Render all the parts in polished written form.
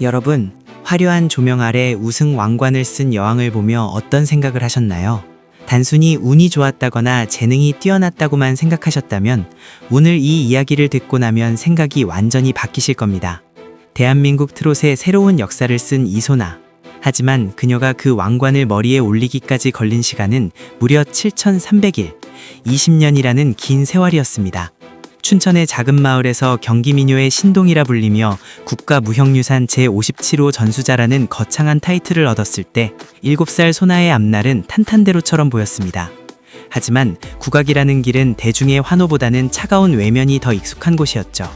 여러분, 화려한 조명 아래 우승 왕관을 쓴 여왕을 보며 어떤 생각을 하셨나요? 단순히 운이 좋았다거나 재능이 뛰어났다고만 생각하셨다면 오늘 이 이야기를 듣고 나면 생각이 완전히 바뀌실 겁니다. 대한민국 트롯의 새로운 역사를 쓴 이소나. 하지만 그녀가 그 왕관을 머리에 올리기까지 걸린 시간은 무려 7,300일, 20년이라는 긴 세월이었습니다. 춘천의 작은 마을에서 경기민요의 신동이라 불리며 국가무형유산 제57호 전수자라는 거창한 타이틀을 얻었을 때 7살 소나의 앞날은 탄탄대로처럼 보였습니다. 하지만 국악이라는 길은 대중의 환호보다는 차가운 외면이 더 익숙한 곳이었죠.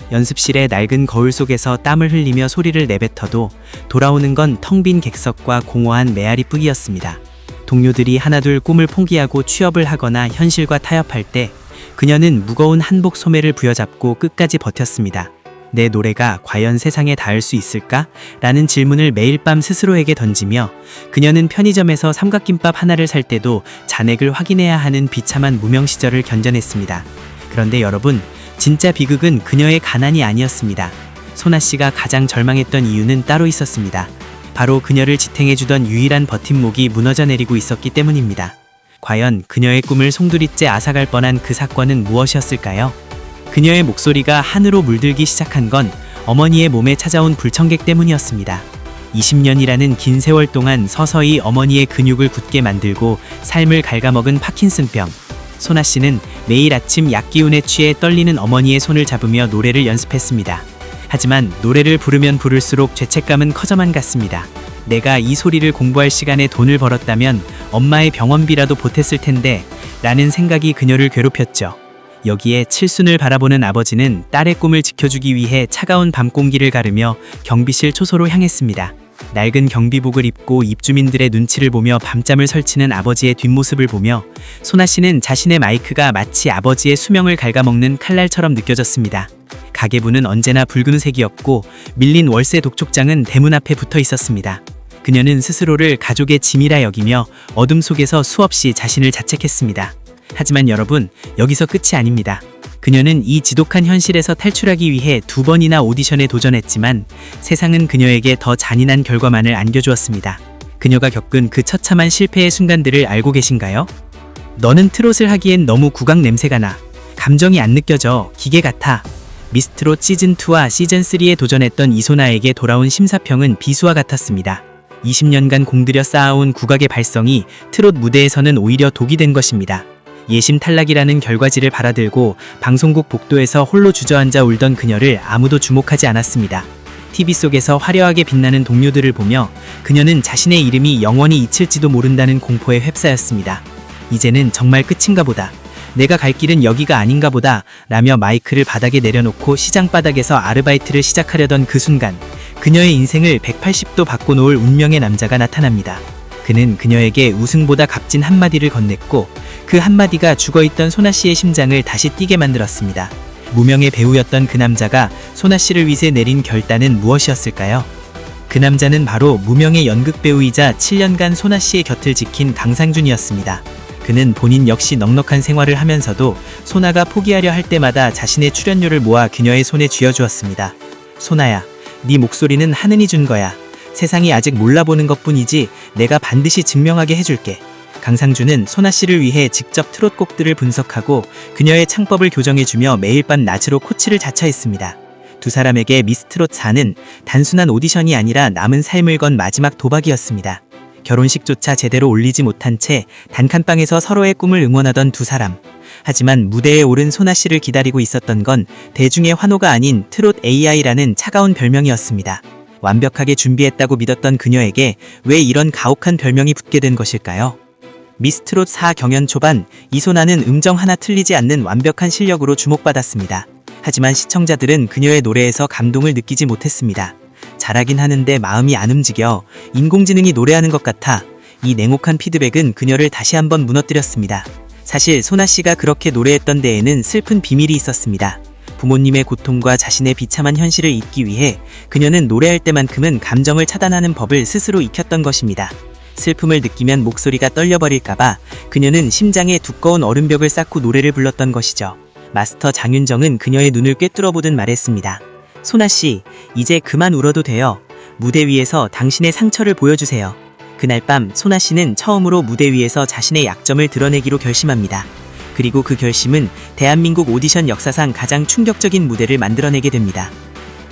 연습실의 낡은 거울 속에서 땀을 흘리며 소리를 내뱉어도 돌아오는 건 텅 빈 객석과 공허한 메아리뿐이었습니다. 동료들이 하나둘 꿈을 포기하고 취업을 하거나 현실과 타협할 때 그녀는 무거운 한복 소매를 부여잡고 끝까지 버텼습니다. 내 노래가 과연 세상에 닿을 수 있을까? 라는 질문을 매일 밤 스스로에게 던지며 그녀는 편의점에서 삼각김밥 하나를 살 때도 잔액을 확인해야 하는 비참한 무명 시절을 견뎌냈습니다. 그런데 여러분, 진짜 비극은 그녀의 가난이 아니었습니다. 소나 씨가 가장 절망했던 이유는 따로 있었습니다. 바로 그녀를 지탱해주던 유일한 버팀목이 무너져 내리고 있었기 때문입니다. 과연 그녀의 꿈을 송두리째 앗아갈 뻔한 그 사건은 무엇이었을까요? 그녀의 목소리가 하늘로 물들기 시작한 건 어머니의 몸에 찾아온 불청객 때문이었습니다. 20년이라는 긴 세월 동안 서서히 어머니의 근육을 굳게 만들고 삶을 갉아먹은 파킨슨병. 소나 씨는 매일 아침 약기운에 취해 떨리는 어머니의 손을 잡으며 노래를 연습했습니다. 하지만 노래를 부르면 부를수록 죄책감은 커져만 갔습니다. 내가 이 소리를 공부할 시간에 돈을 벌었다면 엄마의 병원비라도 보탰을 텐데 라는 생각이 그녀를 괴롭혔죠. 여기에 칠순을 바라보는 아버지는 딸의 꿈을 지켜주기 위해 차가운 밤 공기를 가르며 경비실 초소로 향했습니다. 낡은 경비복을 입고 입주민들의 눈치를 보며 밤잠을 설치는 아버지의 뒷모습을 보며 소나 씨는 자신의 마이크가 마치 아버지의 수명을 갉아먹는 칼날처럼 느껴졌습니다. 가계부는 언제나 붉은색이었고 밀린 월세 독촉장은 대문 앞에 붙어 있었습니다. 그녀는 스스로를 가족의 짐이라 여기며 어둠 속에서 수없이 자신을 자책했습니다. 하지만 여러분, 여기서 끝이 아닙니다. 그녀는 이 지독한 현실에서 탈출하기 위해 2번이나 오디션에 도전했지만 세상은 그녀에게 더 잔인한 결과만을 안겨주었습니다. 그녀가 겪은 그 처참한 실패의 순간들을 알고 계신가요? 너는 트롯을 하기엔 너무 국악 냄새가 나. 감정이 안 느껴져. 기계 같아. 미스트롯 시즌2와 시즌3에 도전했던 이소나에게 돌아온 심사평은 비수와 같았습니다. 20년간 공들여 쌓아온 국악의 발성이 트롯 무대에서는 오히려 독이 된 것입니다. 예심 탈락이라는 결과지를 받아들고 방송국 복도에서 홀로 주저앉아 울던 그녀를 아무도 주목하지 않았습니다. TV 속에서 화려하게 빛나는 동료들을 보며 그녀는 자신의 이름이 영원히 잊힐지도 모른다는 공포에 휩싸였습니다. 이제는 정말 끝인가 보다. 내가 갈 길은 여기가 아닌가 보다 라며 마이크를 바닥에 내려놓고 시장 바닥에서 아르바이트를 시작하려던 그 순간 그녀의 인생을 180도 바꿔놓을 운명의 남자가 나타납니다. 그는 그녀에게 우승보다 값진 한마디를 건넸고 그 한마디가 죽어있던 소나 씨의 심장을 다시 뛰게 만들었습니다. 무명의 배우였던 그 남자가 소나 씨를 위해 내린 결단은 무엇이었을까요? 그 남자는 바로 무명의 연극 배우이자 7년간 소나 씨의 곁을 지킨 강상준이었습니다. 그는 본인 역시 넉넉한 생활을 하면서도 소나가 포기하려 할 때마다 자신의 출연료를 모아 그녀의 손에 쥐어주었습니다. 소나야, 네 목소리는 하늘이 준 거야. 세상이 아직 몰라보는 것뿐이지 내가 반드시 증명하게 해줄게. 강상준은 소나 씨를 위해 직접 트롯 곡들을 분석하고 그녀의 창법을 교정해주며 매일 밤 낮으로 코치를 자처했습니다. 두 사람에게 미스트롯 4는 단순한 오디션이 아니라 남은 삶을 건 마지막 도박이었습니다. 결혼식조차 제대로 올리지 못한 채 단칸방에서 서로의 꿈을 응원하던 두 사람. 하지만 무대에 오른 소나 씨를 기다리고 있었던 건 대중의 환호가 아닌 트롯 AI라는 차가운 별명이었습니다. 완벽하게 준비했다고 믿었던 그녀에게 왜 이런 가혹한 별명이 붙게 된 것일까요? 미스트롯 4 경연 초반, 이소나는 음정 하나 틀리지 않는 완벽한 실력으로 주목받았습니다. 하지만 시청자들은 그녀의 노래에서 감동을 느끼지 못했습니다. 잘하긴 하는데 마음이 안 움직여. 인공지능이 노래하는 것 같아. 이 냉혹한 피드백은 그녀를 다시 한번 무너뜨렸습니다. 사실 소나 씨가 그렇게 노래했던 데에는 슬픈 비밀이 있었습니다. 부모님의 고통과 자신의 비참한 현실을 잊기 위해 그녀는 노래할 때만큼은 감정을 차단하는 법을 스스로 익혔던 것입니다. 슬픔을 느끼면 목소리가 떨려버릴까봐 그녀는 심장에 두꺼운 얼음벽을 쌓고 노래를 불렀던 것이죠. 마스터 장윤정은 그녀의 눈을 꿰뚫어 보듯 말했습니다. 소나씨, 이제 그만 울어도 돼요. 무대 위에서 당신의 상처를 보여주세요. 그날 밤 소나 씨는 처음으로 무대 위에서 자신의 약점을 드러내기로 결심합니다. 그리고 그 결심은 대한민국 오디션 역사상 가장 충격적인 무대를 만들어내게 됩니다.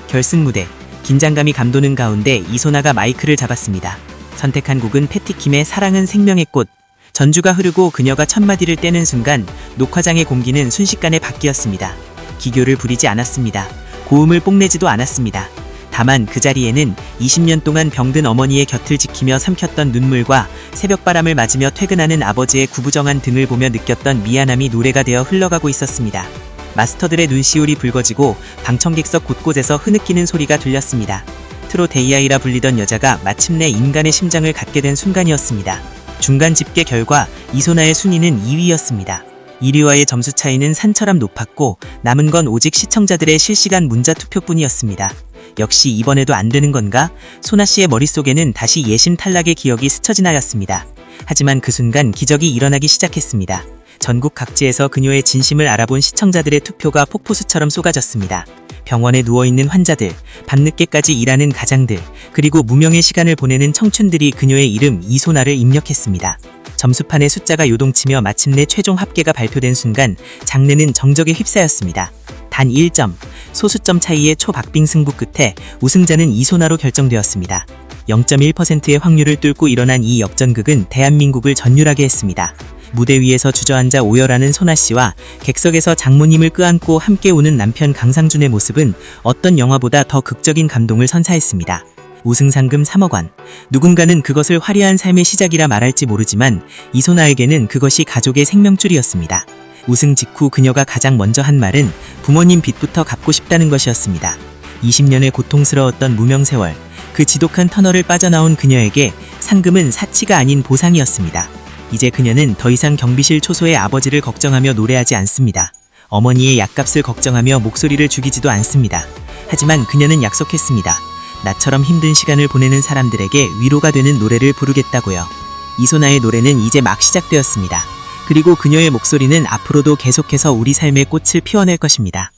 결승 무대, 긴장감이 감도는 가운데 이소나가 마이크를 잡았습니다. 선택한 곡은 패티킴의 사랑은 생명의 꽃. 전주가 흐르고 그녀가 첫 마디를 떼는 순간 녹화장의 공기는 순식간에 바뀌었습니다. 기교를 부리지 않았습니다. 고음을 뽐내지도 않았습니다. 다만 그 자리에는 20년 동안 병든 어머니의 곁을 지키며 삼켰던 눈물과 새벽바람을 맞으며 퇴근하는 아버지의 구부정한 등을 보며 느꼈던 미안함이 노래가 되어 흘러가고 있었습니다. 마스터들의 눈시울이 붉어지고 방청객석 곳곳에서 흐느끼는 소리가 들렸습니다. 트롯 AI라 불리던 여자가 마침내 인간의 심장을 갖게 된 순간이었습니다. 중간 집계 결과 이소나의 순위는 2위였습니다. 1위와의 점수 차이는 산처럼 높았고 남은 건 오직 시청자들의 실시간 문자 투표뿐이었습니다. 역시 이번에도 안 되는 건가? 소나 씨의 머릿속에는 다시 예심 탈락의 기억이 스쳐 지나갔습니다. 하지만 그 순간 기적이 일어나기 시작했습니다. 전국 각지에서 그녀의 진심을 알아본 시청자들의 투표가 폭포수처럼 쏟아졌습니다. 병원에 누워있는 환자들, 밤늦게까지 일하는 가장들, 그리고 무명의 시간을 보내는 청춘들이 그녀의 이름 이소나를 입력했습니다. 점수판의 숫자가 요동치며 마침내 최종 합계가 발표된 순간 장르는 정적에 휩싸였습니다. 단 1점, 소수점 차이의 초박빙 승부 끝에 우승자는 이소나로 결정되었습니다. 0.1%의 확률을 뚫고 일어난 이 역전극은 대한민국을 전율하게 했습니다. 무대 위에서 주저앉아 오열하는 소나 씨와 객석에서 장모님을 끄안고 함께 우는 남편 강상준의 모습은 어떤 영화보다 더 극적인 감동을 선사했습니다. 우승 상금 3억 원. 누군가는 그것을 화려한 삶의 시작이라 말할지 모르지만 이소나에게는 그것이 가족의 생명줄이었습니다. 우승 직후 그녀가 가장 먼저 한 말은 부모님 빚부터 갚고 싶다는 것이었습니다. 20년의 고통스러웠던 무명세월, 그 지독한 터널을 빠져나온 그녀에게 상금은 사치가 아닌 보상이었습니다. 이제 그녀는 더 이상 경비실 초소의 아버지를 걱정하며 노래하지 않습니다. 어머니의 약값을 걱정하며 목소리를 죽이지도 않습니다. 하지만 그녀는 약속했습니다. 나처럼 힘든 시간을 보내는 사람들에게 위로가 되는 노래를 부르겠다고요. 이소나의 노래는 이제 막 시작되었습니다. 그리고 그녀의 목소리는 앞으로도 계속해서 우리 삶의 꽃을 피워낼 것입니다.